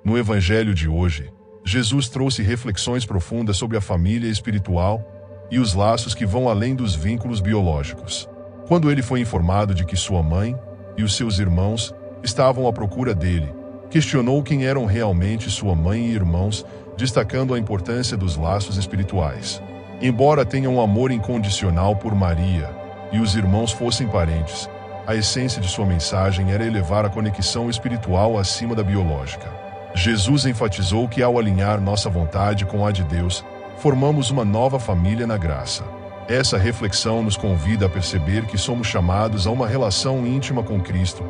No Evangelho de hoje, Jesus trouxe reflexões profundas sobre a família espiritual e os laços que vão além dos vínculos biológicos. Quando ele foi informado de que sua mãe e os seus irmãos estavam à procura dele, questionou quem eram realmente sua mãe e irmãos, destacando a importância dos laços espirituais. Embora tenha um amor incondicional por Maria e os irmãos fossem parentes, a essência de sua mensagem era elevar a conexão espiritual acima da biológica. Jesus enfatizou que ao alinhar nossa vontade com a de Deus, formamos uma nova família na graça. Essa reflexão nos convida a perceber que somos chamados a uma relação íntima com Cristo,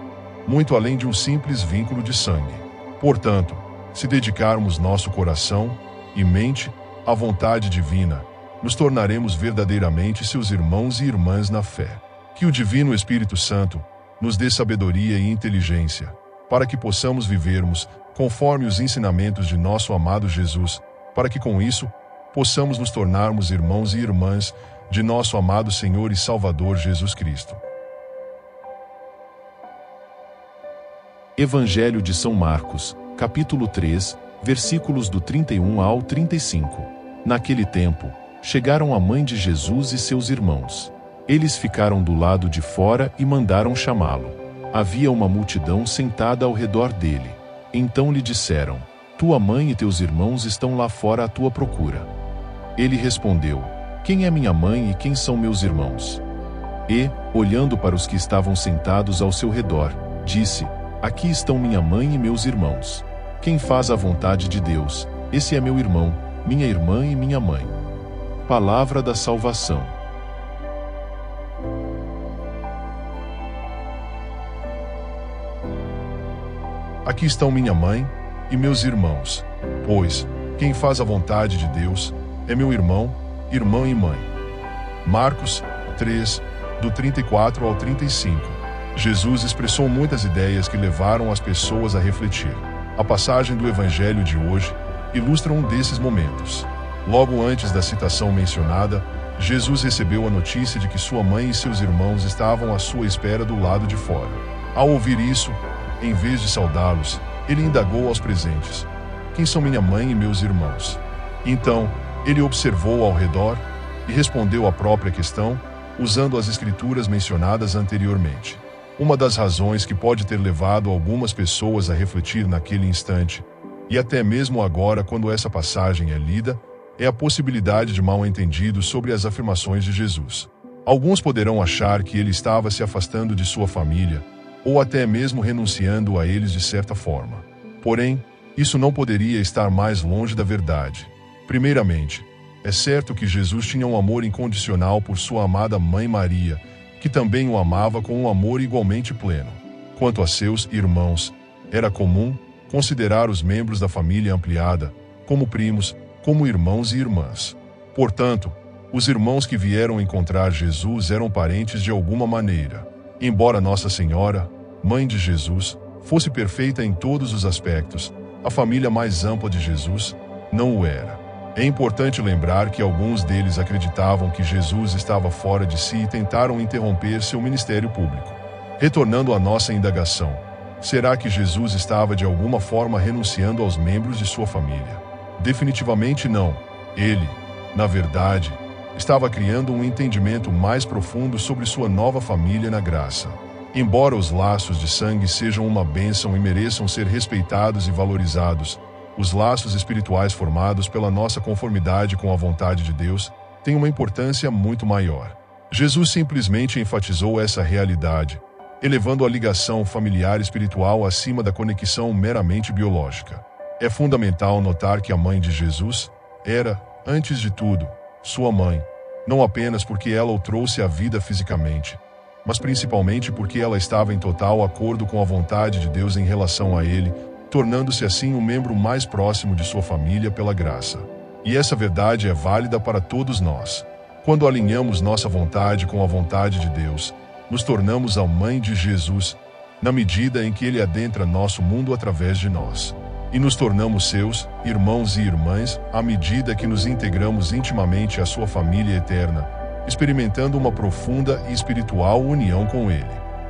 muito além de um simples vínculo de sangue. Portanto, se dedicarmos nosso coração e mente à vontade divina, nos tornaremos verdadeiramente seus irmãos e irmãs na fé. Que o Divino Espírito Santo nos dê sabedoria e inteligência, para que possamos vivermos conforme os ensinamentos de nosso amado Jesus, para que com isso possamos nos tornarmos irmãos e irmãs de nosso amado Senhor e Salvador Jesus Cristo. Evangelho de São Marcos, capítulo 3, versículos do 31 ao 35. Naquele tempo, chegaram a mãe de Jesus e seus irmãos. Eles ficaram do lado de fora e mandaram chamá-lo. Havia uma multidão sentada ao redor dele. Então lhe disseram: Tua mãe e teus irmãos estão lá fora à tua procura. Ele respondeu: Quem é minha mãe e quem são meus irmãos? E, olhando para os que estavam sentados ao seu redor, disse: Aqui estão minha mãe e meus irmãos. Quem faz a vontade de Deus, esse é meu irmão, minha irmã e minha mãe. Palavra da salvação. Aqui estão minha mãe e meus irmãos, pois quem faz a vontade de Deus é meu irmão, irmã e mãe. Marcos 3, do 34 ao 35. Jesus expressou muitas ideias que levaram as pessoas a refletir. A passagem do Evangelho de hoje ilustra um desses momentos. Logo antes da citação mencionada, Jesus recebeu a notícia de que sua mãe e seus irmãos estavam à sua espera do lado de fora. Ao ouvir isso, em vez de saudá-los, ele indagou aos presentes: Quem são minha mãe e meus irmãos? Então, ele observou ao redor e respondeu à própria questão, usando as escrituras mencionadas anteriormente. Uma das razões que pode ter levado algumas pessoas a refletir naquele instante, e até mesmo agora quando essa passagem é lida, é a possibilidade de mal-entendidos sobre as afirmações de Jesus. Alguns poderão achar que ele estava se afastando de sua família, ou até mesmo renunciando a eles de certa forma. Porém, isso não poderia estar mais longe da verdade. Primeiramente, é certo que Jesus tinha um amor incondicional por sua amada mãe Maria, que também o amava com um amor igualmente pleno. Quanto a seus irmãos, era comum considerar os membros da família ampliada como primos, como irmãos e irmãs. Portanto, os irmãos que vieram encontrar Jesus eram parentes de alguma maneira. Embora Nossa Senhora, mãe de Jesus, fosse perfeita em todos os aspectos, a família mais ampla de Jesus não o era. É importante lembrar que alguns deles acreditavam que Jesus estava fora de si e tentaram interromper seu ministério público. Retornando à nossa indagação, será que Jesus estava de alguma forma renunciando aos membros de sua família? Definitivamente não. Ele, na verdade, estava criando um entendimento mais profundo sobre sua nova família na graça. Embora os laços de sangue sejam uma bênção e mereçam ser respeitados e valorizados, os laços espirituais formados pela nossa conformidade com a vontade de Deus têm uma importância muito maior. Jesus simplesmente enfatizou essa realidade, elevando a ligação familiar espiritual acima da conexão meramente biológica. É fundamental notar que a mãe de Jesus era, antes de tudo, sua mãe, não apenas porque ela o trouxe à vida fisicamente, mas principalmente porque ela estava em total acordo com a vontade de Deus em relação a ele, tornando-se assim um membro mais próximo de sua família pela graça. E essa verdade é válida para todos nós. Quando alinhamos nossa vontade com a vontade de Deus, nos tornamos a mãe de Jesus, na medida em que ele adentra nosso mundo através de nós. E nos tornamos seus irmãos e irmãs à medida que nos integramos intimamente à sua família eterna, experimentando uma profunda e espiritual união com ele.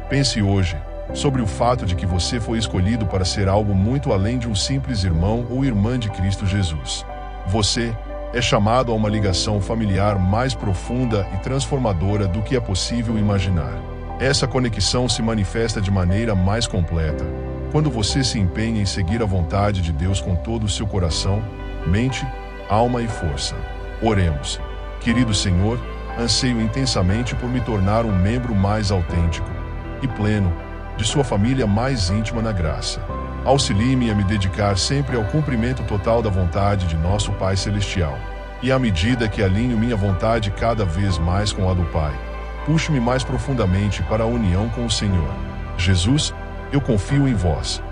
Pense hoje, sobre o fato de que você foi escolhido para ser algo muito além de um simples irmão ou irmã de Cristo Jesus. Você é chamado a uma ligação familiar mais profunda e transformadora do que é possível imaginar. Essa conexão se manifesta de maneira mais completa quando você se empenha em seguir a vontade de Deus com todo o seu coração, mente, alma e força. Oremos. Querido Senhor, anseio intensamente por me tornar um membro mais autêntico e pleno de sua família mais íntima na graça. Auxilie-me a me dedicar sempre ao cumprimento total da vontade de nosso Pai Celestial. E à medida que alinho minha vontade cada vez mais com a do Pai, puxe-me mais profundamente para a união com o Senhor. Jesus, eu confio em vós.